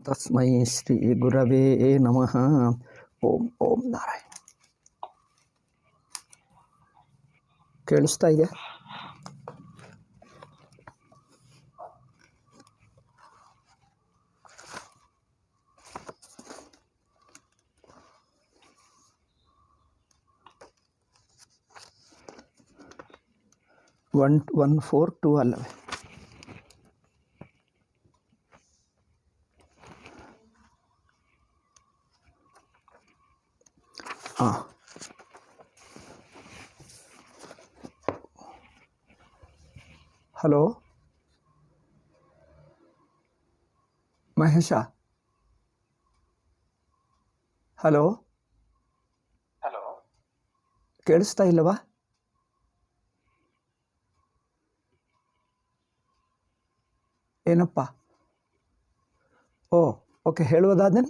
ತಸ್ಮೈ ಶ್ರೀ ಗುರವೇ ನಮಃ. ಓಂ ಓಂ ನಾರಾಯಣ. ಕೇಳಿಸ್ತಾ ಇದೆ? ಒನ್ 142 ಅಲ್ಲವೇ? ಹಾಂ, ಹಲೋ ಮಹೇಶ. ಹಲೋ, ಹಲೋ, ಕೇಳಿಸ್ತಾ ಇಲ್ಲವಾ? ಏನಪ್ಪ? ಓಕೆ, ಹೇಳುವುದಾದ್ರೆ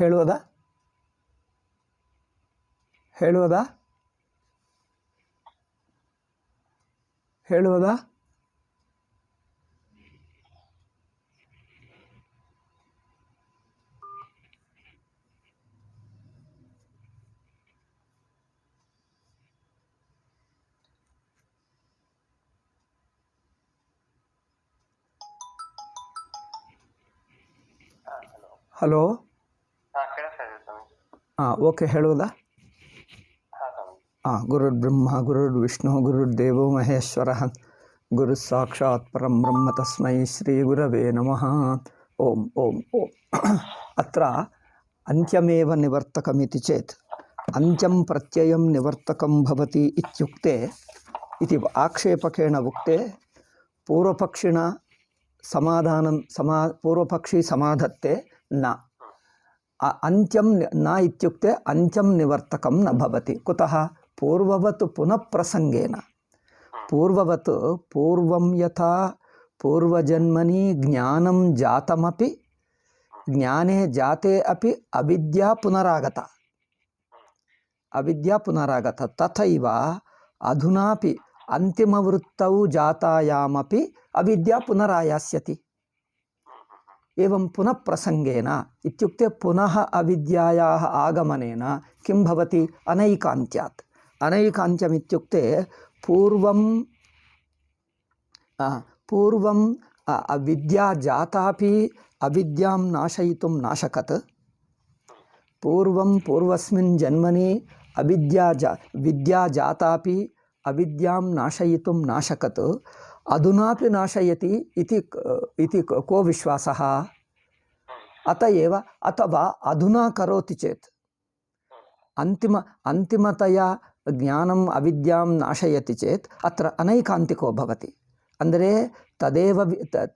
ಹೇಳುವುದಾ? ಹಲೋ. ಕೇಳಿಸ್ತಾ ಇದೆ ಸ್ವಾಮಿ. ಓಕೆ, ಹೇಳುವುದಾ? ಸ್ವಾಮಿ. ಗುರುರ್ ಬ್ರಹ್ಮ ಗುರುರ್ ವಿಷ್ಣು ಗುರುರ್ ದೇವೋ ಮಹೇಶ್ವರ ಗುರು ಸಾಕ್ಷಾತ್ ಪರಂ ಬ್ರಹ್ಮ ತಸ್ಮೈ ಶ್ರೀ ಗುರವೇ ನಮಃ. ಓಂ ಓಂ ಓಂ. ಅತ್ರ ಅಂತ್ಯಮೇವ ನಿವರ್ತಕಮಿತಿ ಚೇತ್ ಅಂತ್ಯಂ ಪ್ರತ್ಯಯಂ ನಿವರ್ತಕಂ ಭವತಿ ಇತ್ಯುಕ್ತೆ ಇತಿ ಆಕ್ಷೇಪಕೇಣ ಉಕ್ತೆ ಪೂರ್ವಪಕ್ಷಿಣ ಪೂರ್ವಪಕ್ಷಿ ಸಮಾಧತ್ತೆ ನ ಅಂತ್ಯಂ ನ ಇತ್ಯುಕ್ತೆ ಅಂತ್ಯಂ ನಿವರ್ತಕಂ ನ ಭವತಿ. ಕುತಃ? ಪೂರ್ವವತ್ ಪುನಃ ಪ್ರಸಂಗೇನ. ಪೂರ್ವವತ್ ಪೂರ್ವಂ ಯಥಾ ಪೂರ್ವಜನ್ಮನಿ ಜ್ಞಾನಂ ಜಾತಮಪಿ ಜ್ಞಾನೇ ಜಾತೆ ಅಪಿ ಅವಿದ್ಯಾ ಪುನರಾಗತ ತಥೈವ ಅಧುನಾಪಿ ಅಂತಿಮವೃತ್ತೌ ಜಾತಾಯಾಮಪಿ ಅವಿದ್ಯಾ ಪುನರಾಯಾಸ್ಯತಿ. एवं पुनः प्रसंगेन इत्युक्ते पुनः अविद्यायाः आगमनेन किं भवति? अनैकान्त्यात्. अनैकान्त्यम् इत्युक्ते पूर्वं अविद्या जातापि अविद्यां नाशयितुं नाशकत्. पूर्वस्मिन् जन्मनि विद्या जातापि अविद्यां नाशयितुं नाशकत्. अधुनापि नाशयति इति को विश्वासः? अतएव अथवा अधुना करोति चेत् अंतिमतया ज्ञानम् अविद्यां नाशयति चेत् अत्र अनैकान्तिको भवति. ಅಂದರೆ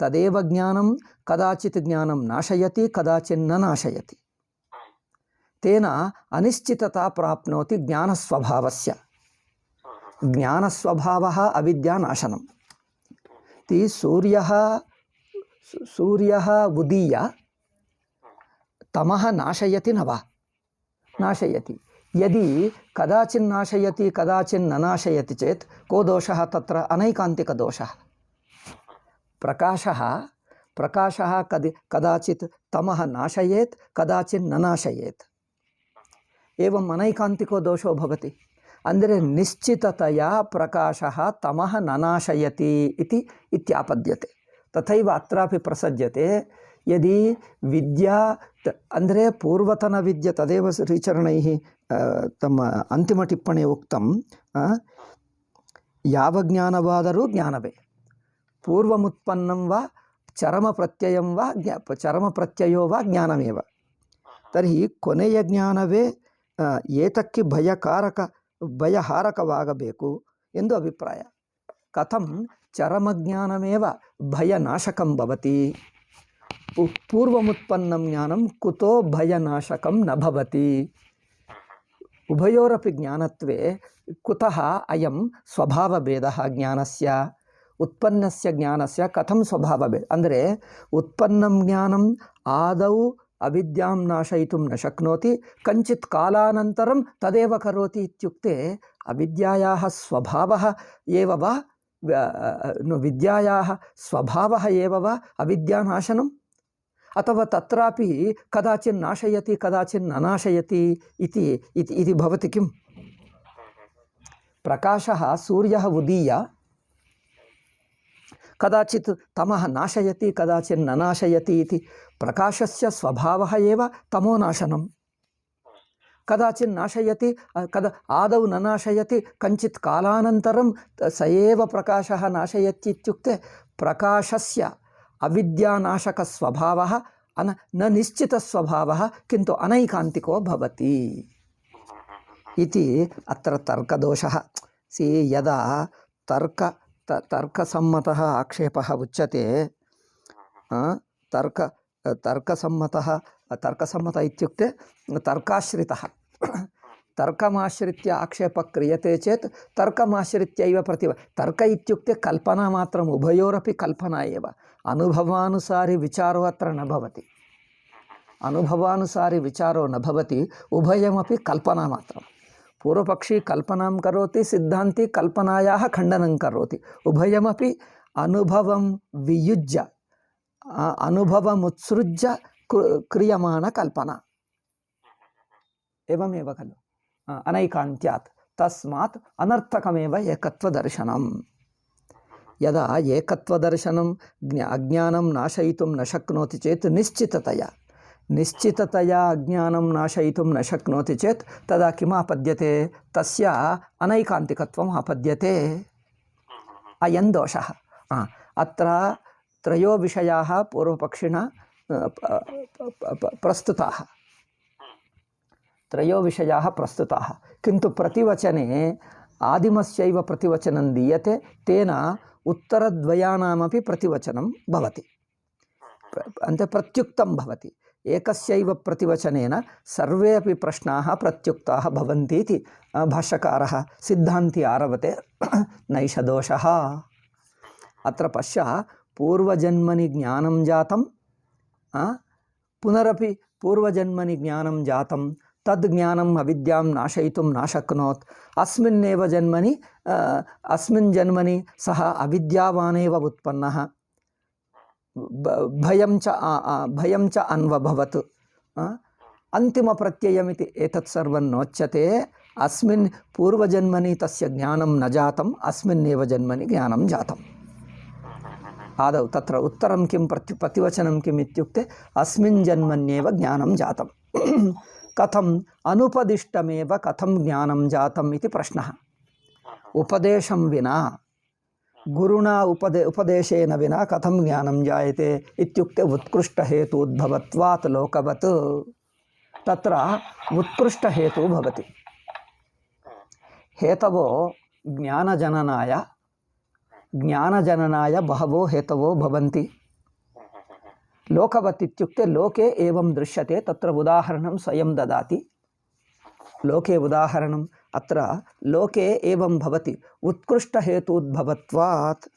ತದೇವ ಜ್ಞಾನಂ ಕದಾಚಿತ್ ಜ್ಞಾನಂ ನಾಶಯತಿ ಕದಾಚಿತ್ ನ ನಾಶಯತಿ. ತೇನ ಅನಿಶ್ಚಿತತಾ ಪ್ರಾಪ್ನೋತಿ ಜ್ಞಾನಸ್ವಭಾವಸ್ಯ. ಜ್ಞಾನಸ್ವಭಾವಃ ಅವಿದ್ಯಾನಾಶನಂ. सूर्यः उदीय तमः नाशयति न वा? नाशयति. यदि कदाचिन् नाशयति कदाचिन् न नाशयति चेत् को दोषः तत्र? अनैकान्तिकदोषः. प्रकाशः कदाचित् तमः नाशयेत् कदाचिन् न नाशयेत्. एवम् अनैकान्तिको दोषो भवति. ಅಂದರೆ ನಿಶ್ಚಿತತೆಯ ಪ್ರಕಾಶಃ ತಮಃ ನನಾಶಯತಿ ಇತಿ ಇತ್ಯಾಪದ್ಯತೆ. ತಥೈವ ಅತ್ರಾಪಿ ಪ್ರಸಜ್ಯತೆ. ಯದಿ ವಿದ್ಯಾ ಅಂದರೆ ಪೂರ್ವತನ ವಿದ್ಯೆ ತದೇವ ಶ್ರೀಚರಣೈಃ ತಮ್ಮ ಅಂತಿಮ ಟಿಪ್ಪಣಿ ಉಕ್ತಂ. ಯಾವ ಜ್ಞಾನವಾದರೂ ಜ್ಞಾನವೇ. ಪೂರ್ವಮುತ್ಪನ್ನಂ ವಾ ಚರಮಪ್ರತ್ಯಯೋ ವಾ ಜ್ಞಾನಮೇವ. ತರ್ಹಿ ಕೊನೆಯ ಜ್ಞಾನವೇ ಏತಕ್ಕೆ ಭಯಹಾರಕವಾಗಬೇಕು ಎಂದು ಅಭಿಪ್ರಾಯ. ಕಥಂ ಚರಮಜ್ಞಾನಮೇವ ಭಯನಾಶಕಂ ಭವತಿ. ಪೂರ್ವಮುತ್ಪನ್ನಂ ಜ್ಞಾನಂ ಕುತೋ ಭಯನಾಶಕಂ ನ ಭವತಿ. ಉಭಯೋರಪಿ ಜ್ಞಾನತ್ವೇ ಕುತಃ ಅಯಂ ಸ್ವಭಾವಭೇದಃ ಜ್ಞಾನಸ್ಯ ಉತ್ಪನ್ನಸ್ಯ ಜ್ಞಾನಸ್ಯ ಕಥಂ ಸ್ವಭಾವಭೇದ. ಅಂದರೆ ಉತ್ಪನ್ನಂ ಜ್ಞಾನಂ ಆದೌ अविद्यां नाशयितुं न शक्नोति कञ्चित् कालानन्तरं तदेव करोति इत्युक्ते अविद्यायाः स्वभावः एव वा विद्यायाः स्वभावः एव वा अविद्यानाशनम् अथवा तत्रापि कदाचित् नाशयति कदाचित् न नाशयति इति भवति किम्? प्रकाशः सूर्यः उदीय कदाचित् तमः नाशयति कदाचित् न नाशयति इति प्रकाशस्य स्वभावः एव तमोनाशनं। कदाचित् नाशयति आदौ न नाशयति कञ्चित् कालानन्तरं स एव प्रकाशः नाशयति इत्युक्ते प्रकाशस्य अविद्यानाशकस्वभावः न निश्चितस्वभावः किन्तु अनैकान्तिको भवति इति अत्र तर्कदोषः। यदा तर्कसम्मतः आक्षेपः उच्यते तर्कसम्मतः इत्युक्ते तर्काश्रितः तर्कमाश्रित्य आक्षेपः क्रियते चेत् तर्कमाश्रित्यैव तर्क इत्युक्ते कल्पनामात्रम् उभयोरपि कल्पना एव अनुभवानुसारि विचारो अत्र न भवति अनुभवानुसारि विचारो न भवति उभयमपि कल्पनामात्रम् पूर्वपक्षी कल्पनां करोति सिद्धान्ती कल्पनायाः खण्डनं करोति उभयमपि अनुभवं वियुज्य अनुभवमुत्सृज्य क्रियमाणकल्पना एवमेव खलु अनैकान्त्यात् तस्मात् अनर्थकमेव एकत्वदर्शनम्। यदा एकत्वदर्शनं अज्ञानं नाशयितुं न शक्नोति चेत् निश्चिततया अज्ञानं नाशयितुं न शक्नोति चेत् तदा किम् आपद्यते? तस्य अनैकान्तिकत्वम् आपद्यते। अयं दोषः। अत्र त्रयो विषयाः पूर्वपक्षिणा प्रस्तुताः किन्तु प्रतिवचने आदिमस्यैव प्रतिवचनं दीयते तेन उत्तरद्वयानामपि प्रतिवचनं भवति अन्ते प्रत्युक्तं भवति। एकस्यैव प्रतिवचनेन सर्वे अपि प्रश्नाः प्रत्युक्ताः भवन्ति इति भाष्यकारः सिद्धान्ती आरभते नैष दोषः। अत्र पश्य पूर्वजन्मनि ज्ञानं जातं पुनरपि पूर्वजन्मनि ज्ञानं जातं तद् ज्ञानम् अविद्यां नाशयितुं न शक्नोत् अस्मिन् जन्मनि सः अविद्यावानेव उत्पन्नः भयं च अन्वभवत् अन्तिमप्रत्ययमिति एतत् सर्वं नोच्यते। अस्मिन् पूर्वजन्मनि तस्य ज्ञानं न जातम् अस्मिन्नेव जन्मनि ज्ञानं जातम्। आदौ तत्र उत्तरं किं प्रतिवचनं किम् इत्युक्ते अस्मिन् जन्मन्येव ज्ञानं जातं कथम् अनुपदिष्टमेव कथं ज्ञानं जातम् इति प्रश्नः। उपदेशं विना गुरुणा उपदेशेन विना कथं ज्ञानं जायते इत्युक्ते उत्कृष्टहेतूद्भवत्वात् लोकवत् तत्र उत्कृष्टहेतुः भवति। हेतवो ज्ञानजननाय बहवो हेतवो भवन्ति। लोकवत् इत्युक्ते लोके एवं दृश्यते तत्र उदाहरणं स्वयं ददाति। लोके उदाहरणम् अत्र लोके एवं भवति उत्कृष्टहेतूद्भवत्वात्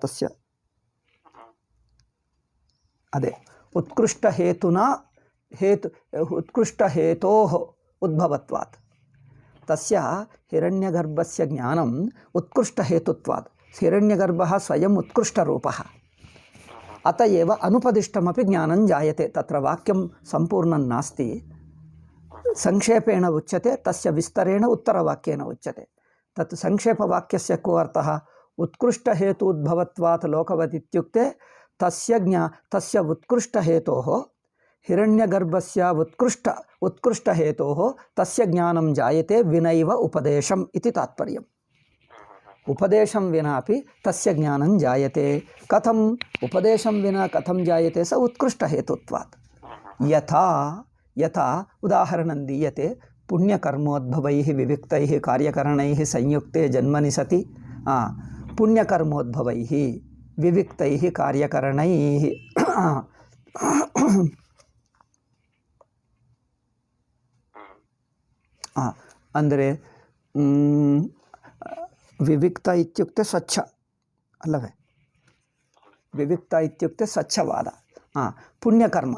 तस्य अदे उत्कृष्टहेतोः उद्भवत्वात् तस्य हिरण्यगर्भस्य ज्ञानम् उत्कृष्टहेतुत्वात् हिरण्यगर्भः स्वयम् उत्कृष्टरूपः अतएव अनुपदिष्टमपि ज्ञानं जायते। तत्र वाक्यं सम्पूर्णं नास्ति संक्षेपेण उच्यते तस्य विस्तरेण उत्तरवाक्येन उच्यते। तत् संक्षेपवाक्यस्य को अर्थः? उत्कृष्टहेतूद्भवत्वात् लोकवत् इत्युक्ते तस्य उत्कृष्टहेतोः हिरण्यगर्भस्य उत्कृष्टहेतोः तस्य ज्ञानं जायते विनैव उपदेशम् इति तात्पर्यम्। उपदेशं विनापि तस्य ज्ञानं जायते। कथम् उपदेशं विना कथं जायते? स उत्कृष्टहेतुत्वात्। यथा उदाहरणं दीयते पुण्यकर्मोद्भवैः विविक्तैः कार्यकरणैः संयुक्ते जन्मनि सति पुण्यकर्मोद्भवैः विविक्तैः कार्यकरणैः ಅಂದರೆ ವಿವಿಕ್ತ ಇತ್ಯುಕ್ತೆ ಸ್ವಚ್ಛ ಅಲ್ಲವೇ? ವಿವಿಕ್ತ ಇತ್ಯುಕ್ತೆ ಸ್ವಚ್ಛವಾದ ಪುಣ್ಯಕರ್ಮ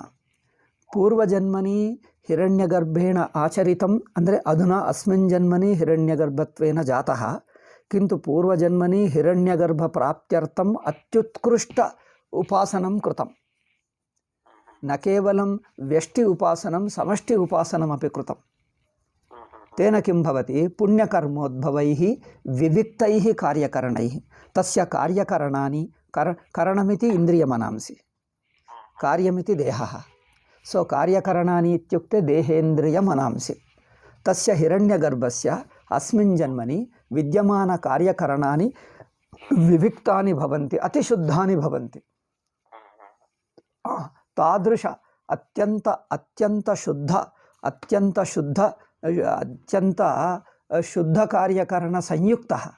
ಪೂರ್ವಜನ್ಮನಿ ಹಿರಣ್ಯಗರ್ಭೇಣ ಆಚರಿತಂ ಅಂದರೆ ಅಧುನಾ ಅಸ್ಮಿನ್ ಜನ್ಮನಿ ಹಿರಣ್ಯಗರ್ಭತ್ವೇನ ಜಾತಃ ಕಿಂತು ಪೂರ್ವಜನ್ಮನಿ ಹಿರಣ್ಯಗರ್ಭ ಪ್ರಾಪ್ತ್ಯರ್ಥಂ ಅತ್ಯುತ್ಕೃಷ್ಟ ಉಪಾಸನಂ ಕೃತಂ ನ ಕೇವಲಂ ವ್ಯಷ್ಟಿ ಉಪಾಸನಂ ಸಮಷ್ಟಿ ಉಪಾಸನಮಪಿ ಕೃತಂ ತೇನ ಕಿಂ ಭವತಿ ಪುಣ್ಯಕರ್ಮೋದ್ಭವೈಃ ವಿವಿಕ್ತೈಃ ಕಾರ್ಯಕರಣೈಃ ತಸ್ಯ ಕಾರ್ಯಕರಣಾನಿ ಕರಣಮಿತಿ ಇಂದ್ರಿಯಮನಾಂಸಿ ಕಾರ್ಯಮಿತಿ ದೇಹಃ ಸೊ ಕಾರ್ಯಕರಣಾನಿ ಇತ್ಯುಕ್ತೆ ದೇಹೇಂದ್ರಿಯಮನಾಂಸಿ ತಸ್ಯ ಹಿರಣ್ಯಗರ್ಭಸ್ಯ ಅಸ್ಮಿನ್ ಜನ್ಮನಿ ವಿದ್ಯಮಾನ ಕಾರ್ಯಕರಣಾನಿ ವಿವಿಕ್ತಾನಿ ಭವಂತಿ ಅತಿಶುದ್ಧಾನಿ ಭವಂತಿ ತಾದೃಶ ಅತ್ಯಂತ ಶುದ್ಧ ಕಾರ್ಯಕರಣ ಸಂಯುಕ್ತಃ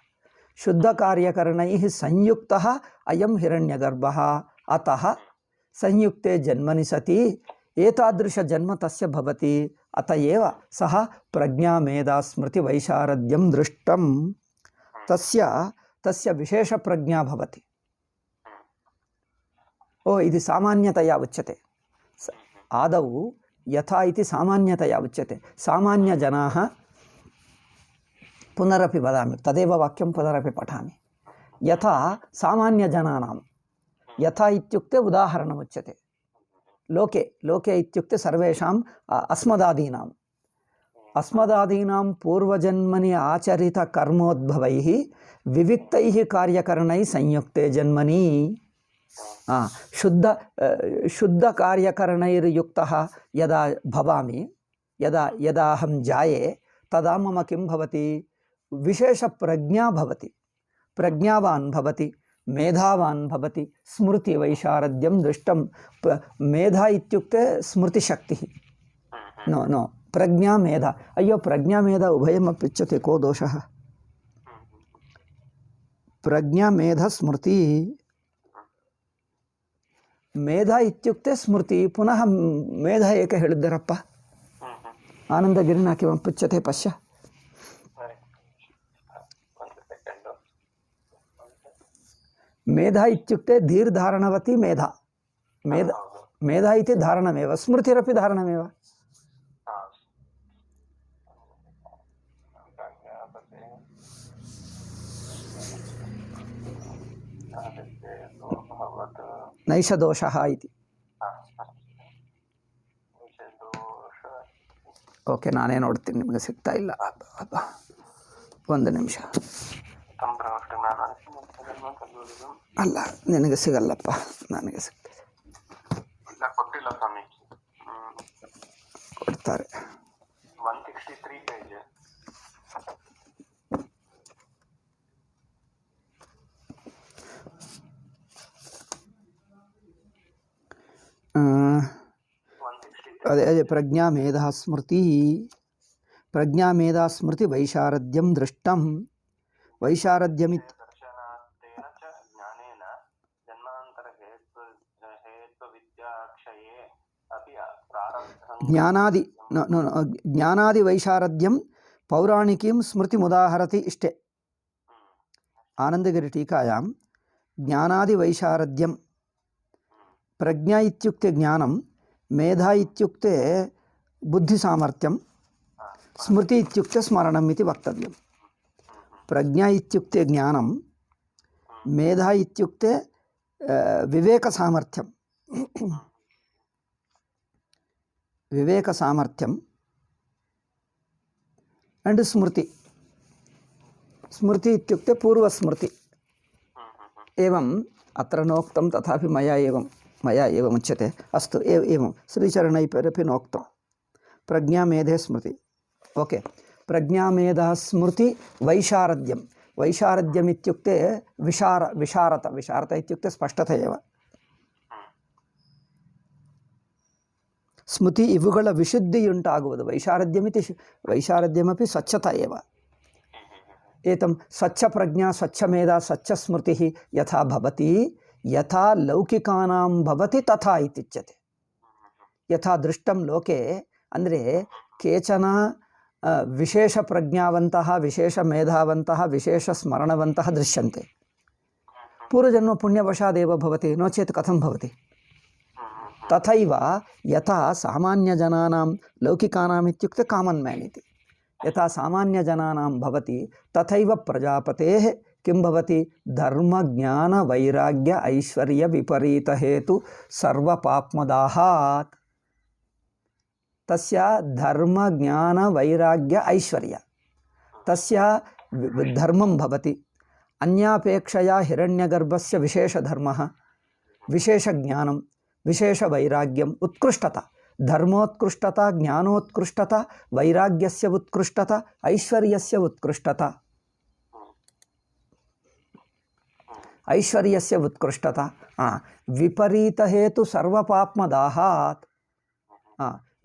ಶುದ್ಧ ಕಾರ್ಯಕರಣೈಃ ಸಂಯುಕ್ತಃ ಅಯಂ ಹಿರಣ್ಯಗರ್ಭಃ ಅತಃ ಸಂಯುಕ್ತೆ ಜನ್ಮನಿ ಸತಿ ಏತಾದೃಶ ಜನ್ಮ ತಸ್ಯ ಭವತಿ ಅತ ಏವ ಸಹ ಪ್ರಜ್ಞಾ ಮೇಧಾ ಸ್ಮೃತಿ ವೈಶಾರದ್ಯಂ ದೃಷ್ಟಂ ತಸ್ಯ ವಿಶೇಷ ಪ್ರಜ್ಞಾ ಭವತಿ ಇದು ಸಾಮಾನ್ಯತಯಾ ಉಚ್ಯತೆ ಆದೌ ಯಥಾ ಇತಿ ಸಾಮಾನ್ಯತಯಾ ಉಚ್ಯತೆ ಸಾಮಾನ್ಯಜನಾಃ ಪುನರಪಿ ವದಾಮಿ ತದೇವ ವಾಕ್ಯಂ ಪುನರಪಿ ಪಠಾಮಿ ಯಥಾ ಸಾಮಾನ್ಯಜನಾನಾಂ ಯಥಾ ಇತ್ಯುಕ್ತೆ ಉದಾಹರಣमुच्यते ಲೋಕೆ ಇತ್ಯುಕ್ತೆ ಸರ್ವೇಷಾಂ ಅಸ್ಮದಾದೀನಾಂ ಪೂರ್ವಜನ್ಮನಿ ಆಚರಿತ ಕರ್ಮೋದ್ಭವೈಃ ವಿವಿಕ್ತೈಃ ಕಾರ್ಯಕರಣೈಃ ಸಂಯುಕ್ತೆ ಜನ್ಮನಿ ಶುದ್ಧ ಕಾರ್ಯಕರಣೈರ್ಯುಕ್ತಃ ಯದಾ ಭವಾಮಿ ಯದಾ ಅಹಂ ಜಾಯೆ ತದಾ ಮಮ ಕಿಂ ಭವತಿ ವಿಶೇಷ ಪ್ರಜ್ಞಾ ಭವತಿ ಪ್ರಜ್ಞಾವಾನ್ ಭವತಿ ಮೇಧಾವಾನ್ ಭವತಿ ಸ್ಮೃತಿ ವೈಶಾರದ್ಯಂ ದೃಷ್ಟಂ ಮೇಧಾ ಇತ್ಯುಕ್ತೆ ಸ್ಮೃತಿಶಕ್ತಿ ನೋ ಪ್ರಜ್ಞಾ ಮೇಧಾ ಅಯ್ಯೋ ಪ್ರಜ್ಞಾ ಮೇಧಾ ಉಭಯಮಪಿ ಉಚ್ಯತೆ ಕೋ ದೋಷಃ ಪ್ರಜ್ಞಾ ಮೇಧಾ ಸ್ಮೃತಿ ಮೇಧಾ ಇತ್ಯುಕ್ತೆ ಸ್ಮೃತಿ ಪುನಃ ಮೇಧಾ ಏಕೆ ಹೇಳಿದ್ದರಪ್ಪ ಆನಂದಗಿರಿನ ಕಿಮಪಿ ಉಚ್ಯತೆ ಪಶ್ಯ ಮೇಧಾ ಇತ್ಯುಕ್ತೆ ಧೀರ್ಧಾರಣವತಿ ಮೇಧಾ ಇತಿ ಧಾರಣಮೇವ ಸ್ಮೃತಿರಪಿ ಧಾರಣಮೇವ ನೈಷ ದೋಷಃ ಇತಿ ಓಕೆ ನಾನೇ ನೋಡ್ತೀನಿ ನಿಮಗೆ ಸಿಗ್ತಾ ಇಲ್ಲ ಒಂದು ನಿಮಿಷ ಅಲ್ಲ ನಿನಗೆ ಸಿಗಲ್ಲಪ್ಪ ನನಗೆ ಸಿಗ್ತದೆ ಕೊಟ್ಟಿಲ್ಲ ಸ್ವಾಮಿ ಕೊಡ್ತಾರೆ 163 ಪೇಜ್ ಅದೇ ಪ್ರಜ್ಞಾ ಮೇಧಾ ಸ್ಮೃತಿ ವೈಶಾರದ್ಯಂ ದೃಷ್ಟಂ ವೈಶಾರದ್ಯಮಿತ್ ಜ್ಞಾನಾದಿ ವೈಶಾರದ್ಯಂ ಪೌರಾಣಿಕೀಂ ಸ್ಮೃತಿ ಮುದಾಹರತಿ ಇಷ್ಟೇ ಆನಂದಗಿರಿ ಟೀಕಾಯಾಂ ಜ್ಞಾನಾದಿ ವೈಶಾರದ್ಯಂ ಪ್ರಜ್ಞಾ ಇತ್ಯುಕ್ತೆ ಜ್ಞಾನಂ ಮೇಧಾ ಇತ್ಯುಕ್ತೆ ಬುದ್ಧಿ ಸಾಮರ್ಥ್ಯಂ ಸ್ಮೃತಿ ಇತ್ಯುಕ್ತೆ ಸ್ಮರಣಂ ಇತಿ ವಕ್ತವ್ಯಂ ಪ್ರಜ್ಞಾ ಇತ್ಯುಕ್ತೆ ಜ್ಞಾನಂ ಮೇಧಾ ಇತ್ಯುಕ್ತೆ ವಿವೇಕ ಸಾಮರ್ಥ್ಯಂ ಅಂಡ್ ಸ್ಮೃತಿ ಇತ್ಯುಕ್ತೆ ಪೂರ್ವಸ್ಮೃತಿ ಏವಂ ಅತ್ರ ನೋಕ್ತಂ ತಥಾಪಿ ಮಯಾ ಏವಂ ಉಚ್ಯತೆ ಅಸ್ತು ಏವಂ ಶ್ರೀಚರಣೈರಪಿ ನೋಕ್ತಂ ಪ್ರಜ್ಞಾ ಮೇಧೆ ಸ್ಮೃತಿ ಓಕೆ ಪ್ರಜ್ಞಾ ಮೇಧಾ ಸ್ಮೃತಿ ವೈಶಾರದ್ಯಂ ಇತ್ಯುಕ್ತೆ ವಿಶಾರತ ಇತ್ಯುಕ್ತೆ ಸ್ಪಷ್ಟತೆ ಏವ ಸ್ಮೃತಿ ಇವುಗಳ ವಿಶುದ್ಧಿಯುಂಟಾಗುವುದು ವೈಶಾರದ್ಯಮಪಿ ಸ್ವಚ್ಛತಾ ಏವ ಏತಂ ಸ್ವಚ್ಛ ಪ್ರಜ್ಞಾ ಸ್ವಚ್ಛ ಮೇಧಾ ಸ್ವಚ್ಛ ಸ್ಮೃತಿ ಯಥಾ ಭವತಿ ಯಥಾ ಲೌಕಿಕಾನಾಂ ಭವತಿ ತಥಾ ಇತ್ಯುಚ್ಯತೆ ಯಥಾ ದೃಷ್ಟಂ ಲೋಕೆ ಅಂದರೆ ಕೇಚನ ವಿಶೇಷ ಪ್ರಜ್ಞಾವಂತಹ ವಿಶೇಷ ಮೇಧಾವಂತಹ ವಿಶೇಷ ಸ್ಮರಣವಂತಹ ದೃಶ್ಯಂತೆ ಪೂರ್ವಜನ್ಮ ಪುಣ್ಯವಶಾದೇವ ಭವತಿ ನೋ ಚೇತ್ ಕಥಂ ಭವತಿ तथैव यथा सामान्यजनानां लौकिकानाम् इत्युक्ते कामन् मैन् इति यथा सामान्यजनानां भवति तथैव प्रजापतेः किं भवति धर्मज्ञानवैराग्य ऐश्वर्यविपरीतहेतु सर्वपाप्मदाहात् तस्य धर्मज्ञानवैराग्य ऐश्वर्य तस्य धर्मं भवति अन्यापेक्षया हिरण्यगर्भस्य विशेषधर्मः विशेषज्ञानं विशेषवैराग्यम् उत्कृष्टता धर्मोत्कृष्टता ज्ञानोत्कृष्टता वैराग्यस्य उत्कृष्टता ऐश्वर्यस्य उत्कृष्टता ऐश्वर्यस्य उत्कृष्टता विपरीतहेतु सर्वपाप्मदाहात्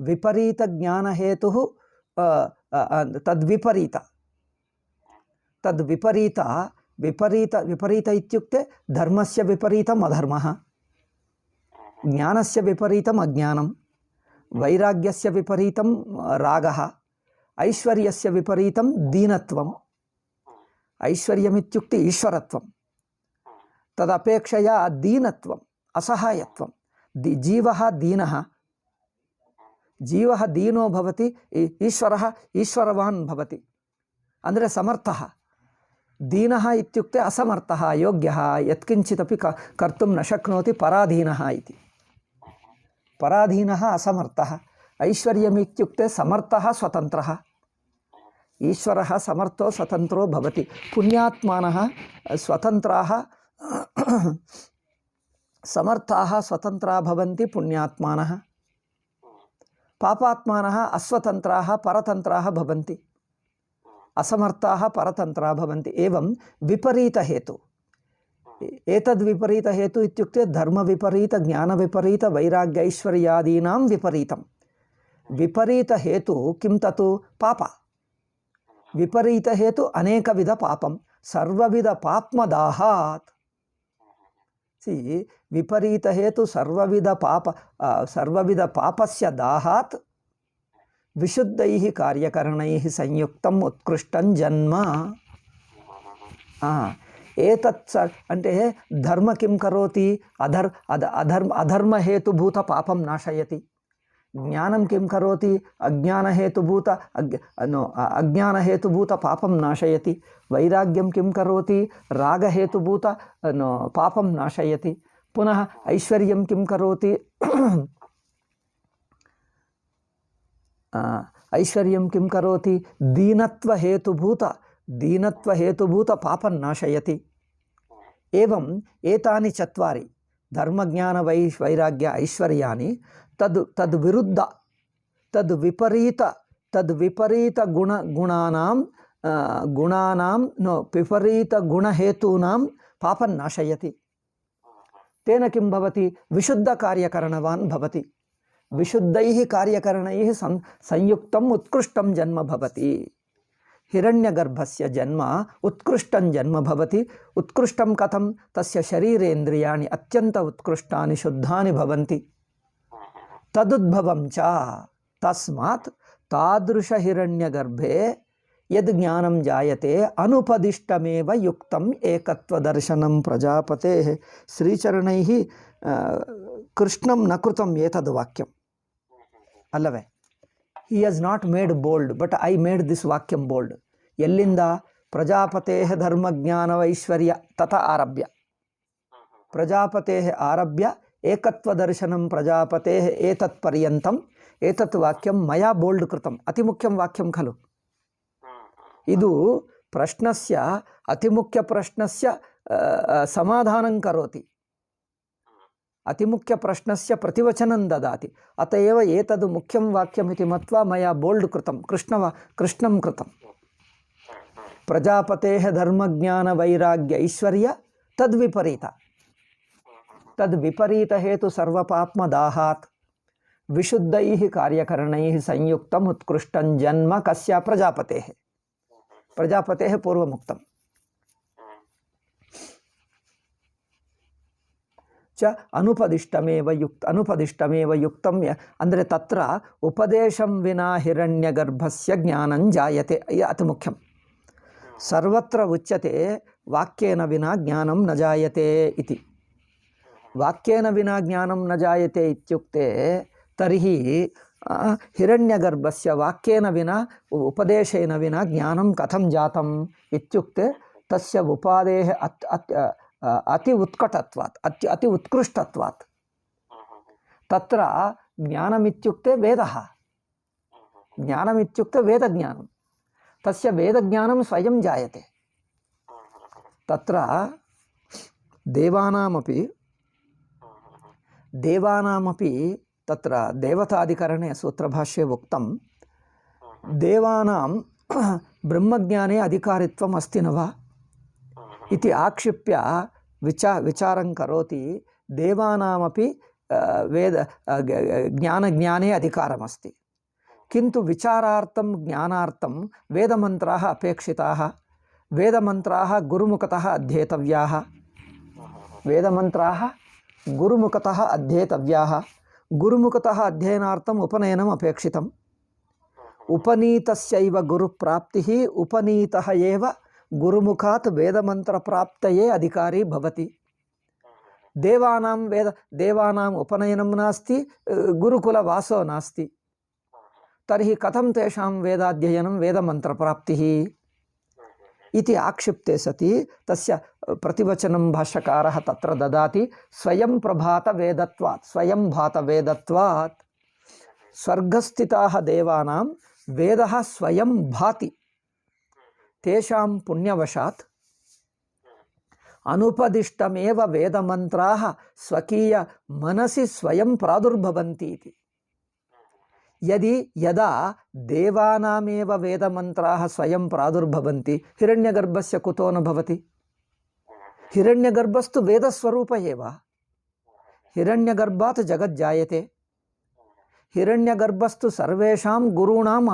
विपरीतज्ञानहेतुः तद्विपरीत विपरीत इत्युक्ते धर्मस्य विपरीतम् अधर्मः ज्ञानस्य विपरीतम् अज्ञानं वैराग्यस्य विपरीतं रागः ऐश्वर्यस्य विपरीतं दीनत्वम् ऐश्वर्यमित्युक्ते ईश्वरत्वं तदपेक्षया दीनत्वम् असहायत्वं जीवः दीनो भवति ईश्वरः ईश्वरवान् भवति ಅಂದರೆ समर्थः दीनः इत्युक्ते असमर्थः अयोग्यः यत्किञ्चिदपि कर्तुं न शक्नोति पराधीनः इति पराधीनः असमर्थः ऐश्वर्यमित्युक्ते समर्थः स्वतन्त्रः ईश्वरः समर्थो स्वतन्त्रो भवति पुण्यात्मानः स्वतन्त्राः समर्थाः स्वतन्त्राः भवन्ति पुण्यात्मानः पापात्मानः अस्वतन्त्राः परतन्त्राः भवन्ति असमर्थाः परतन्त्राः भवन्ति एवं विपरीतहेतु एतद्विपरीतहेतु इत्युक्ते धर्मविपरीत ज्ञानविपरीत वैराग्यैश्वर्यादीनां विपरीतं विपरीतहेतु किं तत् पाप विपरीतहेतु अनेकविधपापं सर्वविधपाप्मदाहात् विपरीतहेतु सर्वविधपापस्य दाहात् विशुद्धैः कार्यकरणैः संयुक्तम् उत्कृष्टं जन्म एतत् అంటే ధర్మ కిం కరోతి అధర్మహేతుభూత పాపం నాశయతి జ్ఞానం కిం కరోతి అజ్ఞానహేతుభూత పాపం నాశయతి వైరాగ్యం కిం కరోతి రాగహేతుభూత పాపం నాశయతి పునః ఐశ్వర్యం కిం కరోతి ऐश्वर्यं किं करोति दीनत्वहेतुभूत पापं नाशयति एवं एतानि चत्वारि धर्मज्ञानवैराग्य ऐश्वर्यानि तद्विरुद्ध तद्विपरीत गुणानां विपरीतगुणहेतूनां पापं नाशयति तेन किं भवति विशुद्धकार्यकरणवान् भवति विशुद्धैः कार्यकरणैः संयुक्तम् उत्कृष्टं जन्म भवति हिरण्यगर्भस्य जन्म उत्कृष्टं जन्म भवति उत्कृष्टं कथं तस्य शरीरेन्द्रियाणि अत्यन्त उत्कृष्टानि शुद्धानि भवन्ति तदुद्भवं च तस्मात् तादृशहिरण्यगर्भे यद् ज्ञानं जायते अनुपदिष्टमेव युक्तम् एकत्वदर्शनं प्रजापतेः श्रीचरणैः कृष्णं न कृतम् एतद् वाक्यम् ಅಲ್ಲವೇ he has not made bold but I made this vakyam bold ಎಲ್ಲಿಂದ ಪ್ರಜಾಪತೇಃ ಧರ್ಮಜ್ಞಾನವೈಶ್ವರ್ಯ ತತ ಆರಭ್ಯ ಪ್ರಜಾಪತೇಃ ಆರಭ್ಯ ಏಕತ್ವದರ್ಶನಂ ಪ್ರಜಾಪತೇಃ ಏತತ್ ಪರ್ಯಂತಂ ಏತತ್ ವಾಕ್ಯಂ ಮಯಾ ಬೋಲ್ಡ್ ಕೃತಂ ಅತಿ ಮುಖ್ಯಂ ವಾಕ್ಯಂ ಖಲು ಇದು ಪ್ರಶ್ನಸ್ಯ ಅತಿ ಮುಖ್ಯ ಪ್ರಶ್ನಸ್ಯ ಸಮಾಧಾನಂ ಕರೋತಿ अतिमुख्य प्रश्नस्य प्रतिवचनं ददाति अत एव एतद् मुख्यं वाक्यमिति मत्वा मया बोल्ड कृतं कृष्णं कृतं प्रजापतेः धर्मज्ञानवैराग्य ऐश्वर्य तद्विपरीतहेतु सर्वपाप्मदाहात् विशुद्धैः कार्यकरणैः संयुक्तम् उत्कृष्टं जन्म कस्य प्रजापतेः पूर्वमुक्तम् अनुपदिष्टमेव युक्तं ಅಂದರೆ ತತ್ರ ಉಪದೇಶಂ ವಿನಾ ಹಿರಣ್ಯಗರ್ಭಸ್ಯ ಜ್ಞಾನಂ ಜಾಯತೆ ಅತಿ ಮುಖ್ಯಂ ಸರ್ವತ್ರ ಉಚ್ಯತೆ ವಾಕ್ಯೇನ ವಿನಾ ಜ್ಞಾನಂ ನ ಜಾಯತೆ ಇತಿ वाक्येन विना ज्ञानं न जायते इत्युक्ते तर्हि हिरण्यगर्भस्य वाक्येन विना उपदेशेन विना ज्ञानं कथं जातम् इत्युक्ते तस्य उपादेः अति उत्कटत्वात् अति उत्कृष्टत्वात् तत्र ज्ञानमित्युक्ते वेदः ज्ञानमित्युक्ते वेदज्ञानं तस्य वेदज्ञानं स्वयं जायते तत्र देवानामपि तत्र देवताधिकरणे सूत्रभाष्ये उक्तं देवानां ब्रह्मज्ञाने अधिकारित्वम् अस्ति न वा इति आक्षिप्य विचारं करोति देवानामपि वेद ज्ञाने अधिकारमस्ति किन्तु विचारार्थं ज्ञानार्थं वेदमन्त्राः अपेक्षिताः वेदमन्त्राः गुरुमुखतः अध्येतव्याः वेदमन्त्राः गुरुमुखतः अध्येतव्याः गुरुमुखतः अध्ययनार्थम् उपनयनम् अपेक्षितम् उपनीतस्यैव गुरुप्राप्तिः उपनीतः एव गुरुमुखात् वेदमन्त्रप्राप्तये अधिकारी भवति देवानाम् उपनयनं नास्ति गुरुकुलवासो नास्ति तर्हि कथं तेषां वेदाध्ययनं वेदमन्त्रप्राप्तिः इति आक्षिप्ते सति तस्य प्रतिवचनं भाष्यकारः तत्र ददाति स्वयं भातवेदत्वात् स्वर्गस्थिताः देवानां वेदः स्वयं भाति तेषां पुण्यवशात् अनुपदिष्टमेव वेदमन्त्राः स्वकीय मनसि स्वयं प्रादुर्भवन्ति इति यदा देवानामेव वेदमन्त्राः स्वयं प्रादुर्भवन्ति हिरण्यगर्भस्य कुतो न भवति हिरण्यगर्भस्तु वेदस्वरूप एव हिरण्यगर्भात् जगज्जायते हिरण्यगर्भस्तु सर्वेषां गुरूणाम्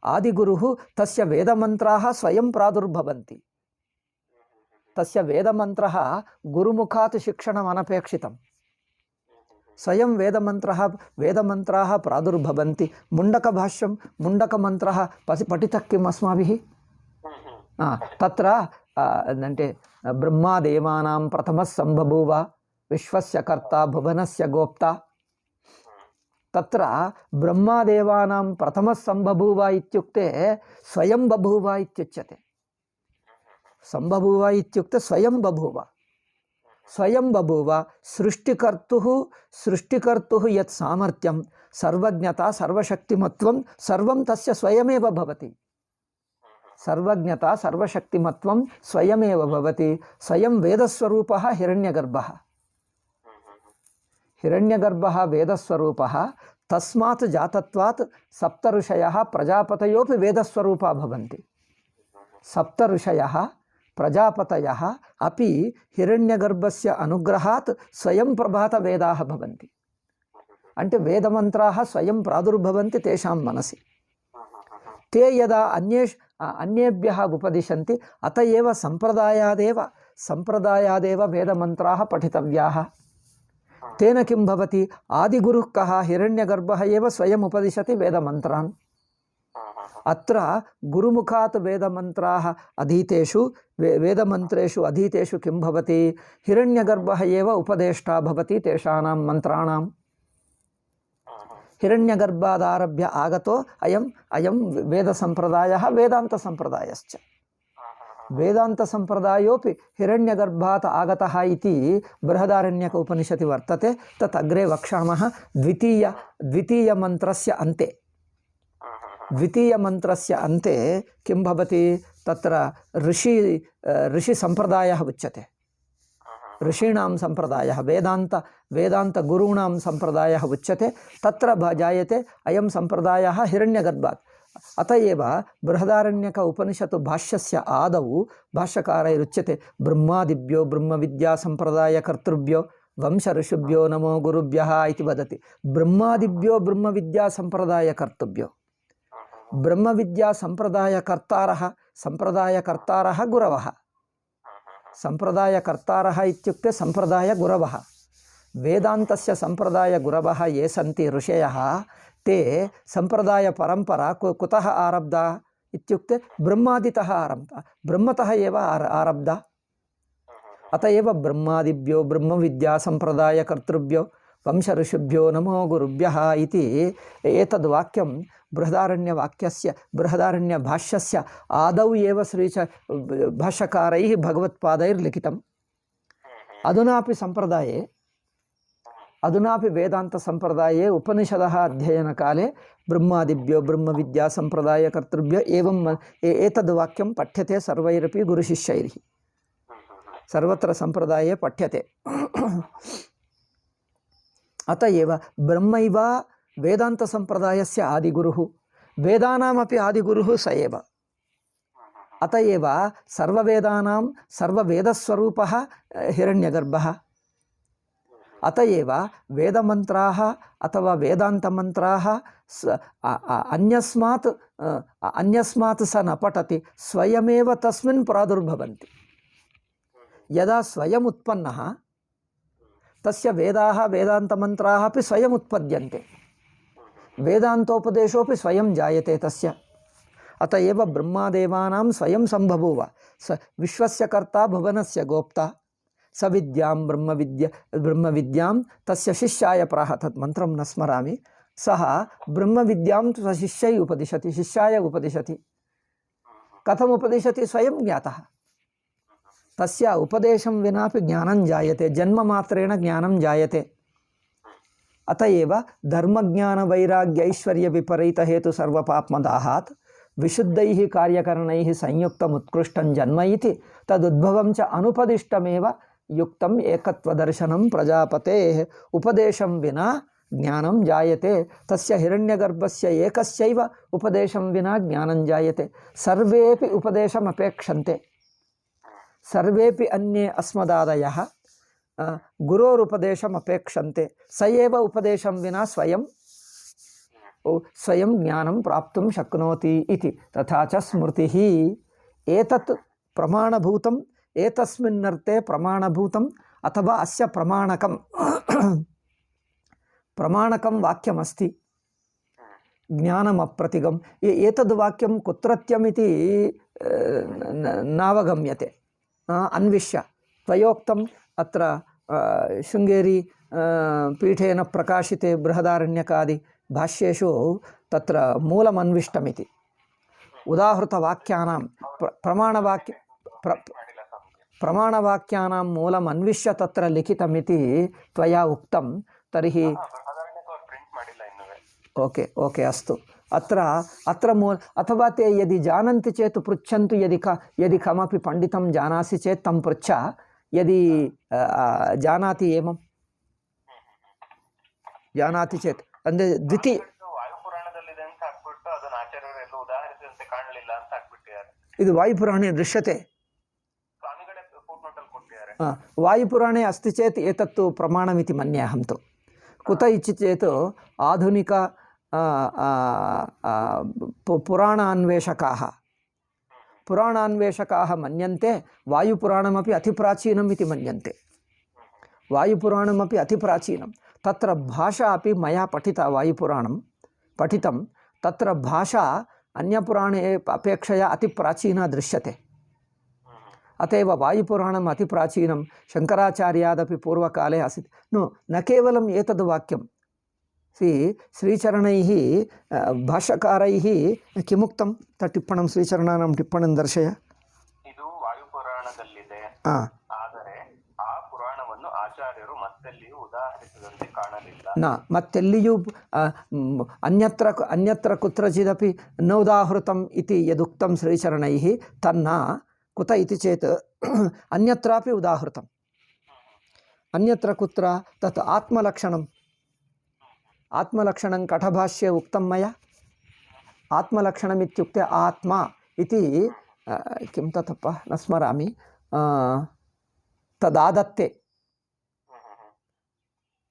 आदिगुरुः तस्य वेदमन्त्राः स्वयं प्रादुर्भवन्ति तस्य वेदमन्त्रः गुरुमुखात् शिक्षणम् अनपेक्षितम् स्वयं वेदमन्त्राः प्रादुर्भवन्ति मुण्डकभाष्यं मुण्डकमन्त्रः पठितः किम् अस्माभिः तत्र అంటే ब्रह्मादेवानां प्रथमः सम्बभूव विश्वस्य कर्ता भुवनस्य गोप्ता तत्र ब्रह्मादेवानां प्रथमः सम्बभूव इत्युक्ते स्वयं बभूव इत्युच्यते सम्बभूव इत्युक्ते स्वयं बभूव सृष्टिकर्तुः यत् सामर्थ्यं सर्वज्ञता सर्वशक्तिमत्वं सर्वं तस्य स्वयमेव भवति सर्वज्ञता सर्वशक्तिमत्वं स्वयमेव भवति स्वयं वेदस्वरूपः हिरण्यगर्भः वेदस्वरूपः तस्मात् जातत्वात् सप्तऋषयः प्रजापतयोपि वेदस्वरूपा भवन्ति सप्तऋषयः प्रजापतयः अपि हिरण्यगर्भस्य अनुग्रहात् स्वयं प्रभातवेदाः भवन्ति అంటే वेदमन्त्राः स्वयं प्रादुर्भवन्ति तेषां मनसि ते यदा अन्येभ्यः उपदिशन्ति अत एव सम्प्रदायादेव वेदमन्त्राः पठितव्याः तेन किं भवति आदिगुरुः कः हिरण्यगर्भः एव स्वयम् उपदिशति वेदमन्त्रान् अत्र गुरुमुखात् वेदमन्त्राः अधीतेषु वेदमन्त्रेषु अधीतेषु किं भवति हिरण्यगर्भः एव उपदेष्टा भवति तेषां मन्त्राणां हिरण्यगर्भादारभ्य आगतो अयं वेदसम्प्रदायः वेदान्तसम्प्रदायश्च वेदान्तसम्प्रदायोपि हिरण्यगर्भात् आगतः इति बृहदारण्यक उपनिषदि वर्तते तत् अग्रे वक्ष्यामः द्वितीयमन्त्रस्य अन्ते किं भवति तत्र ऋषिसम्प्रदायः उच्यते ऋषीणां सम्प्रदायः वेदान्तगुरूणां सम्प्रदायः उच्यते तत्र जायते अयं सम्प्रदायः हिरण्यगर्भात् अत एव बृहदारण्यक उपनिषत् भाष्यस्य आदौ भाष्यकारैरुच्यते ब्रह्मादिभ्यो ब्रह्मविद्यासम्प्रदायकर्तृभ्यो वंशऋषिभ्यो नमो गुरुभ्यः इति वदति ब्रह्मादिभ्यो ब्रह्मविद्यासम्प्रदायकर्तृभ्यो ब्रह्मविद्यासम्प्रदायकर्तारः गुरवः सम्प्रदायकर्तारः इत्युक्ते सम्प्रदायगुरवः वेदान्तस्य सम्प्रदायगुरवः ये सन्ति ऋषयः ते सम्प्रदायपरम्परा कुतः आरब्धा इत्युक्ते ब्रह्मादितः आरब्धा ब्रह्मतः एव आरब्धा अत एव ब्रह्मादिभ्यो ब्रह्मविद्यासम्प्रदायकर्तृभ्यो वंशऋषिभ्यो नमो गुरुभ्यः इति एतद् वाक्यं बृहदारण्यभाष्यस्य आदौ एव भाष्यकारैः भगवत्पादैर्लिखितम्। अधुनापि वेदान्तसम्प्रदाये उपनिषदः अध्ययनकाले ब्रह्मादिभ्यो ब्रह्मविद्यासम्प्रदायकर्तृभ्यो एवं एतद् वाक्यं पठ्यते सर्वैरपि गुरुशिष्यैः, सर्वत्र सम्प्रदाये पठ्यते। अत एव ब्रह्मैव वेदान्तसम्प्रदायस्य आदिगुरुः, वेदानामपि आदिगुरुः स एव। अत एव सर्ववेदानां सर्ववेदस्वरूपः हिरण्यगर्भः। अत एव वेदमन्त्राः अथवा वेदान्तमन्त्राः अन्यस्मात् स न पठति, स्वयमेव तस्मिन् प्रादुर्भवन्ति। यदा स्वयम् उत्पन्नः तस्य वेदाः वेदान्तमन्त्राः अपि स्वयम् उत्पद्यन्ते, वेदान्तोपदेशोऽपि स्वयं जायते तस्य। अत एव ब्रह्मादेवानां स्वयं सम्बभूव, स विश्वस्य कर्ता भुवनस्य गोप्ता, स विद्यां ब्रह्मविद्यां तस्य शिष्याय प्राह। तत् मन्त्रं न स्मरामि। सः ब्रह्मविद्यां स्वशिष्यै उपदिशति, शिष्याय उपदिशति। कथम् उपदिशति? स्वयं ज्ञातः। तस्य उपदेशं विनापि ज्ञानं जायते, जन्ममात्रेण ज्ञानं जायते। अत एव धर्मज्ञानवैराग्यैश्वर्यविपरीतहेतु सर्वपाप्मदाहात् विशुद्धैः कार्यकरणैः संयुक्तमुत्कृष्टं जन्म इति तदुद्भवं च अनुपदिष्टमेव युक्तम् एकत्वदर्शनं प्रजापतेः। उपदेशं विना ज्ञानं जायते। तस्य हिरण्यगर्भस्य एकस्यैव उपदेशं विना ज्ञानं जायते। सर्वेपि उपदेशमपेक्षन्ते, सर्वेपि अन्ये अस्मदादयः गुरोरुपदेशमपेक्षन्ते। स एव उपदेशं विना स्वयं ज्ञानं प्राप्तुं शक्नोति इति। तथा च स्मृतिः एतत् प्रमाणभूतम्, एतस्मिन्नर्थे प्रमाणभूतम् अथवा अस्य प्रमाणकं वाक्यमस्ति ज्ञानमप्रतिगम्। एतद् वाक्यं कुत्रत्यमिति नावगम्यते। अन्विष्य त्वयोक्तम् अत्र शृङ्गेरी पीठेन प्रकाशिते बृहदारण्यकादि भाष्येषु तत्र मूलमन्विष्टमिति। उदाहृतवाक्यानां प्रमाणवाक्यानां मूलम् अन्विष्य तत्र लिखितमिति त्वया उक्तं। तर्हि ओके अस्तु। अत्र मूल अथवा ते यदि जानन्ति चेत् पृच्छन्तु। यदि कमपि पण्डितं जानासि चेत् तं पृच्छ, यदि जानाति एवं जानाति चेत् द्वितीय ಇದು ವಾಯುಪುರಾಣೆ ದೃಶ್ಯತೆ। ವಾಯುಪುರಾಣೆ अस्ति चेत् एतत्तु प्रमाणमिति मन्ये अहं तु। कुत इति चेत् आधुनिक पुराणान्वेषकाः मन्यन्ते वायुपुराणमपि अतिप्राचीनम् इति मन्यन्ते। वायुपुराणमपि अतिप्राचीनं। तत्र भाषा अपि मया पठिता, वायुपुराणं पठितं। तत्र भाषा अन्यपुराणे अपेक्षया अतिप्राचीना दृश्यते। अत एव वायुपुराणम् अतिप्राचीनं, शङ्कराचार्यादपि पूर्वकाले आसीत्। न केवलम् एतद् वाक्यं, श्रीचरणैः भाष्यकारैः किमुक्तं टिप्पणं, श्रीचरणानां टिप्पणं दर्शय। ಇದು ವಾಯುಪುರಾಣದಲ್ಲಿದೆ, ಆದರೆ ಆ ಪುರಾಣವನ್ನು ಆಚಾರ್ಯರು ಮತ್ತೆಲ್ಲಿಯೂ ಉದಾಹರಿಸಿದಂತೆ ಕಾಣಲಿಲ್ಲ. ಮತ್ತೆಲ್ಲಿಯೂ ಅನ್ಯತ್ರ ಕುತ್ರಚಿದಪಿ ನ ಉದಾಹೃತಂ ಇತಿ ಯದುಕ್ತಂ ಶ್ರೀಚರಣೈಃ ತನ್ನ ಕುತ ಇತಿ ಚೇತ್ ಅನ್ಯತ್ರಾಪಿ ಉದಾಹೃತಂ। ಅನ್ಯತ್ರ ಕುತ್ರ ತತ್ आत्मलक्षणं कठभाष्ये उक्तं मया। आत्मलक्षणमित्युक्ते आत्मा इति किं ततः न स्मरामि, तदादत्ते।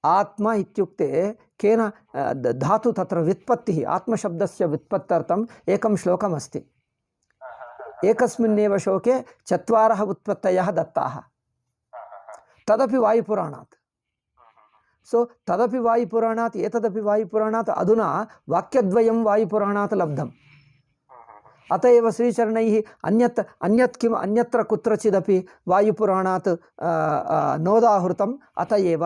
आत्मा इत्युक्ते केन धातु तत्र व्युत्पत्तिः, आत्मशब्दस्य व्युत्पत्त्यर्थम् एकं श्लोकमस्ति। एकस्मिन्नेव श्लोके 4 उत्पत्तयः दत्ताः। तदपि वायुपुराणात्। तदपि वायुपुराणात्, एतदपि वायुपुराणात्। अधुना वाक्यद्वयं वायुपुराणात् लब्धम्। अत एव श्रीचरणैः अन्यत् किम् अन्यत्र कुत्रचिदपि वायुपुराणात् नोदाहृतम् अत एव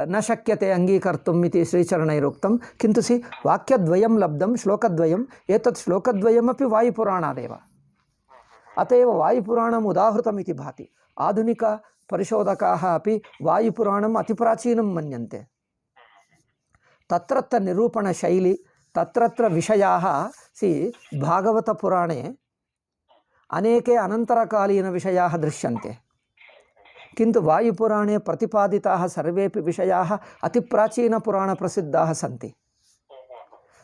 न शक्यते अङ्गीकर्तुम् इति श्रीचरणैरुक्तं किन्तु वाक्यद्वयं लब्धं श्लोकद्वयम् एतत् श्लोकद्वयमपि वायुपुराणादेव अत एव वायुपुराणम् उदाहृतम् इति भाति आधुनिकपरिशोधकाः अपि वायुपुराणम् अतिप्राचीनं मन्यन्ते तत्रत्य निरूपणशैली तत्रत्र विषयाः भागवतपुराणे अनेके अनन्तरकालीनविषयाः दृश्यन्ते किन्तु वायुपुराणे प्रतिपादिताः सर्वेपि विषयाः अतिप्राचीनपुराणप्रसिद्धाः सन्ति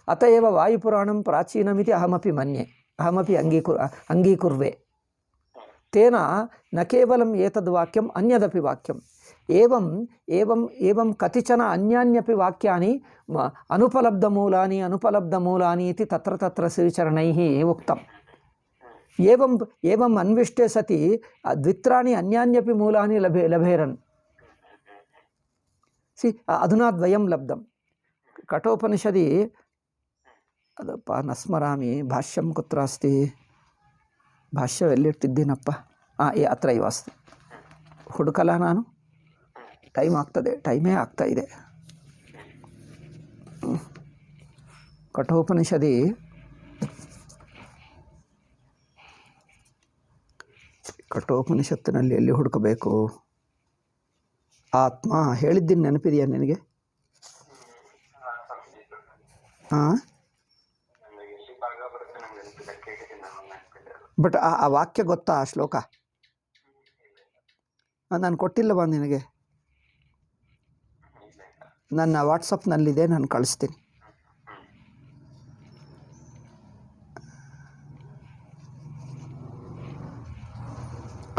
अत एव वायुपुराणं प्राचीनमिति अहमपि मन्ये अहमपि अङ्गीकुर्वे तेन न केवलम् एतद्वाक्यम् अन्यदपि वाक्यम् एवं कतिचन अन्यान्यपि वाक्यानि अनुपलब्धमूलानि इति तत्र श्रीचरणैः उक्तम् एवम् अन्विष्टे सति द्वित्राणि अन्यान्यपि मूलानि लभेरन् अधुना द्वयं लब्धं कठोपनिषदि न स्मरामि भाष्यं कुत्र अस्ति भाष्य ಎಲ್ಲಿಟ್ಟಿದ್ದೀನಪ್ಪ ಅತ್ರೈವ अस्ति ಹುಡುಕಲ್ಲ ನಾನು ಟೈಮೇ ಆಗ್ತಾ ಇದೆ ಕಠೋಪನಿಷದಿ ಕಠೋಪನಿಷತ್ತಿನಲ್ಲಿ ಎಲ್ಲಿ ಹುಡುಕಬೇಕು ಆತ್ಮ ಹೇಳಿದ್ದೀನಿ ನೆನಪಿದೆಯಾ ನಿನಗೆ ಬಟ್ ಆ ವಾಕ್ಯ ಗೊತ್ತಾ ಆ ಶ್ಲೋಕ ನಾನು ಕೊಟ್ಟಿಲ್ಲವಾ ನಿನಗೆ ನನ್ನ ವಾಟ್ಸಪ್ನಲ್ಲಿದೆ ನಾನು ಕಳಿಸ್ತೀನಿ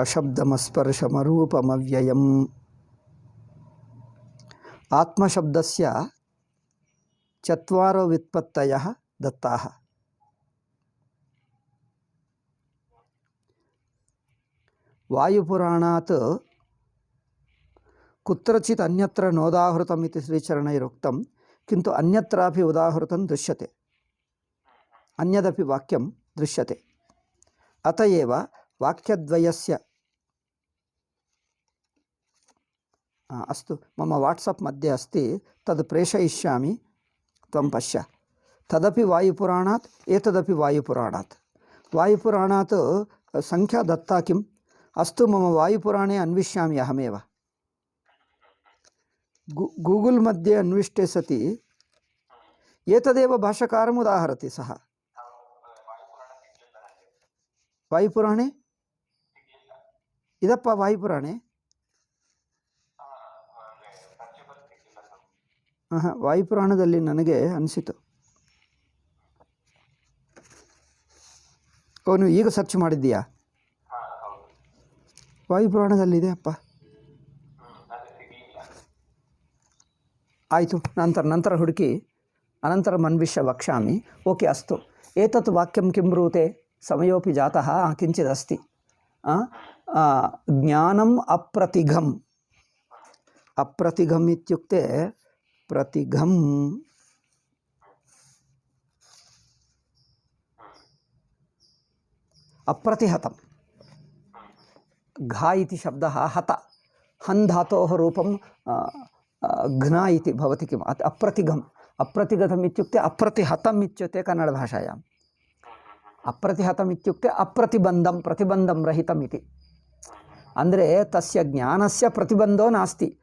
ಅಶಬ್ದಮಸ್ಪರ್ಶಮರೂಪಮವ್ಯಯಂ ಆತ್ಮಶಬ್ದಸ್ಯ ಚತ್ವಾರೋ ವ್ಯುತ್ಪತ್ತಯಃ ದತ್ತಾಃ वायुपुराणात् कुत्रचित् अन्यत्र नोदाहृतम् इति श्रीचरणैरुक्तं किन्तु अन्यत्रापि उदाहृतं दृश्यते अन्यदपि वाक्यं दृश्यते अत एव वाक्यद्वयस्य अस्तु मम वाट्सप् मध्ये अस्ति तद् प्रेषयिष्यामि त्वं पश्य तदपि वायुपुराणात् एतदपि वायुपुराणात् संख्या दत्ता किम् अस्तु मम वायुपुराणे अन्विष्यामि अहमेव गूगल मध्ये अन्विष्टे सति एतदेव भाष्यकारम् उदाहरति सः वायुपुराणे ಇದಪ್ಪ ವಾಯುಪುರಾಣೆ ವಾಯುಪುರಾಣದಲ್ಲಿ ನನಗೆ ಅನಿಸಿತು ಅವನು ಈಗ ಸರ್ಚ್ ಮಾಡಿದ್ದೀಯಾ ವಾಯುಪುರಾಣದಲ್ಲಿದೆ ಅಪ್ಪ ಆಯಿತು ನಂತರ ಹುಡುಕಿ ಅನಂತರಂ ಅನ್ವಿಷ್ಯ ವಕ್ಷ್ಯಾಮಿ ಓಕೆ ಅಸ್ತು ಏತತ್ ವಾಕ್ಯಂ ಕಿಂ ಬ್ರೂತೆ ಸಮಯೋಪಿ ಜಾತಃ ಕಿಂಚಿದಸ್ತಿ ಜ್ಞಾನಂ ಅಪ್ರತಿಘಂ ಇತ್ಯುಕ್ತೆ ಪ್ರತಿಘಂ ಅಪ್ರತಿಹತಂ घा इति शब्दः हत हन् धातोः रूपं घ्ना इति भवति किम् अप्रतिगतम् इत्युक्ते अप्रतिहतम् इत्युक्ते कन्नडभाषायाम् अप्रतिहतम् इत्युक्ते प्रतिबन्धं रहितम् इति ಅಂದರೆ तस्य ज्ञानस्य प्रतिबन्धो नास्ति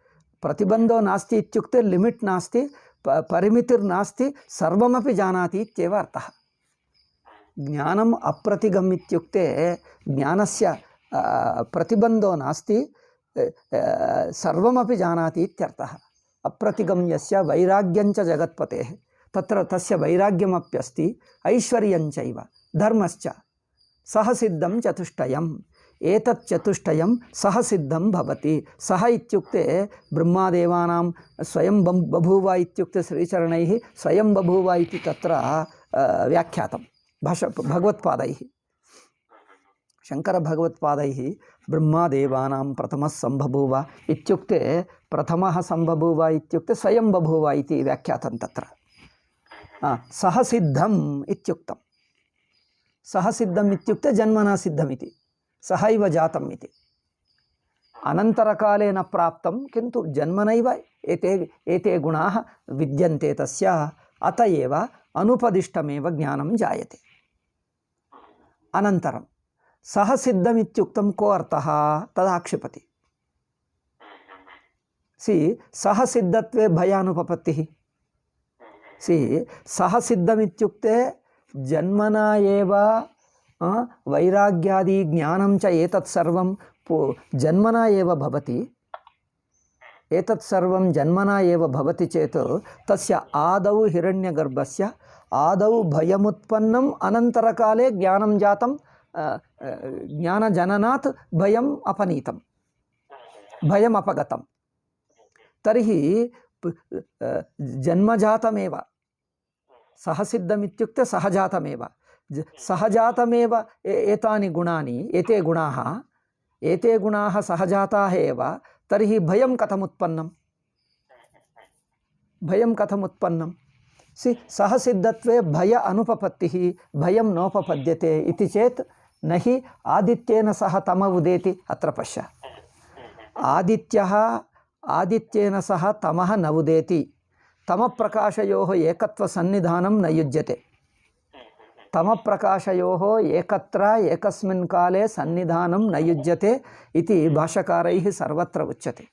इत्युक्ते लिमिट् नास्ति परिमितिर्नास्ति सर्वमपि जानाति इत्येव अर्थः ज्ञानम् अप्रतिगम् इत्युक्ते ज्ञानस्य प्रतिबन्धो नास्ति सर्वमपि जानाति इत्यर्थः अप्रतिगं यस्य वैराग्यञ्च जगत्पतेः तत्र तस्य वैराग्यमप्यस्ति ऐश्वर्यञ्चैव धर्मश्च सह सिद्धं चतुष्टयम् एतत् चतुष्टयं सह सिद्धं भवति सह इत्युक्ते ब्रह्मादेवानां स्वयं बभूव इत्युक्ते श्रीचरणैः स्वयं बभूव इति तत्र व्याख्यातं भगवत्पादैः शङ्करभगवत्पादैः ब्रह्मादेवानां प्रथमः सम्बभूव इत्युक्ते प्रथमः सम्बभूव इत्युक्ते स्वयं बभूव इति व्याख्यातं तत्र सह सिद्धम् इत्युक्तं सः सिद्धम् इत्युक्ते जन्मना सिद्धमिति, सहैव जातम् इति। अनन्तरकाले न प्राप्तं किन्तु जन्मनैव एते गुणाः विद्यन्ते तस्य, अत एव अनुपदिष्टमेव ज्ञानं जायते। अनन्तरं सः सिद्धमित्युक्तं को अर्थः तदाक्षिपति। सः सिद्धत्वे भयानुपपत्तिः। सः सिद्धमित्युक्ते जन्मना एव वैराग्यादि ज्ञानं च एतत् सर्वं जन्मना एव भवति। एतत् सर्वं जन्मना एव भवति चेत् तस्य आदौ हिरण्यगर्भस्य आदौ भयमुत्पन्नम्, अनन्तरकाले ज्ञानं जातं, ज्ञानजननात् भयम् अपनीतं, भयम् अपगतं। तर्हि जन्मजातमेव सः सिद्धमित्युक्ते सहजातमेव, सहजातमेव एतानि गुणानि, एते गुणाः सहजाताः एव। तर्हि भयं कथमुत्पन्नं? भयं कथमुत्पन्नं? सः सिद्धत्वे भय अनुपपत्तिः, भयं नोपपद्यते इति चेत् न हि आदित्येन सह तम उदेति। अत्र पश्य, आदित्येन सह तमः न उदेति। तमप्रकाशयोः एकत्वसन्निधानं न युज्यते। तमप्रकाशयोः एकत्र एकस्मिन् काले सन्निधानं न युज्यते इति भाष्यकारैः सर्वत्र उच्यते।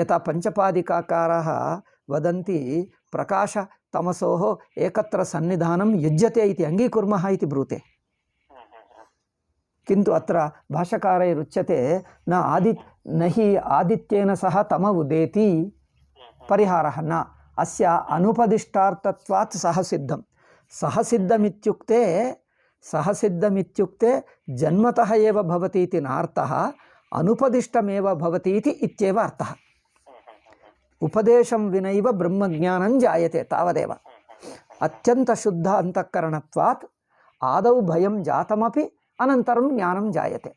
यथा पञ्चपादिकाकाराः वदन्ति प्रकाश तमसोः एकत्र सन्निधानं युज्यते इति अङ्गीकुर्मः इति ब्रूते, किन्तु अत्र भाष्यकारैरुच्यते न हि आदित्येन सह तम उदेति, परिहारः न, अस्य अनुपदिष्टार्थत्वात् सः सिद्धं। सः सिद्धमित्युक्ते जन्मतः एव भवति इति नार्थः, अनुपदिष्टमेव भवति इत्येव अर्थः। उपदेशं विनैव ब्रह्मज्ञानं जायते तावदेव। अत्यन्तशुद्ध अन्तःकरणत्वात् आदौ भयं जातमपि अनन्तरं ज्ञानं जायते।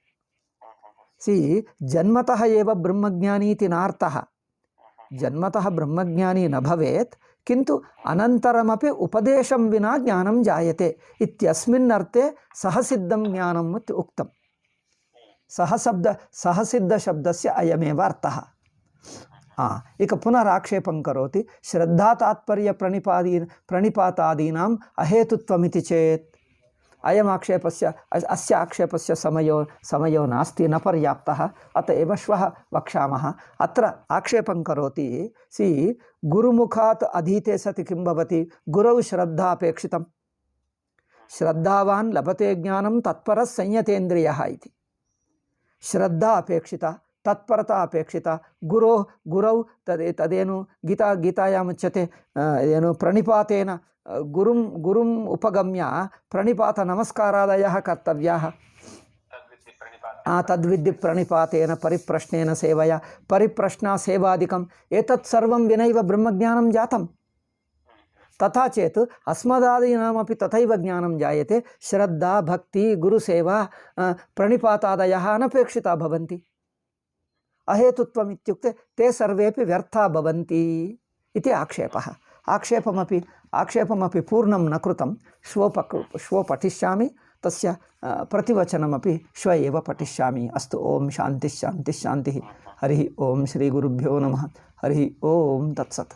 जन्मतः एव ब्रह्मज्ञानी इति नार्थः। जन्मतः ब्रह्मज्ञानी न भवेत्, किन्तु अनन्तरमपि उपदेशं विना ज्ञानं जायते इत्यस्मिन् अर्थे सहसिद्धं ज्ञानम् उक्तं। सहसिद्धशब्दस्य अयमेव अर्थः। इक पुनराक्षेपं करोति, श्रद्धातात्पर्यप्रणिपातादीनाम् अहेतुत्वमिति चेत् अस्य आक्षेपस्य समयो नास्ति, न पर्याप्तः, अत एव श्वः वक्ष्यामः। अत्र आक्षेपं करोति, गुरुमुखात् अधीते सति किं भवति? गुरौ श्रद्धा अपेक्षितं। श्रद्धावान् लभते ज्ञानं तत्परः संयतेन्द्रियः इति। श्रद्धा अपेक्षिता, तत्परता अपेक्षिता। गुरौ तदेनु गीतायामुच्यते, प्रणिपातेन गुरुम् उपगम्य प्रणिपात नमस्कारादयः कर्तव्याः। तद्विद्धि प्रणिपातेन परिप्रश्नेन सेवया, परिप्रश्ना सेवादिकम् एतत् सर्वं विनैव ब्रह्मज्ञानं जातं। तथा चेत् अस्मदादीनामपि तथैव ज्ञानं जायते। श्रद्धा, भक्ति, गुरुसेवा, प्रणिपातादयः अनपेक्षिता भवन्ति। अहेतुत्वम् इत्युक्ते ते सर्वेपि व्यर्था भवन्ति इति आक्षेपः। आक्षेपमपि पूर्णं न कृतं। श्वो पठिष्यामि, तस्य प्रतिवचनमपि श्व एव पठिष्यामि। अस्तु, ओम शान्तिः शान्तिः शान्तिः। हरिः ओम, श्री गुरुभ्यो नमः। हरिः ओम, तत्सत्।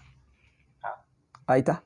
आयता।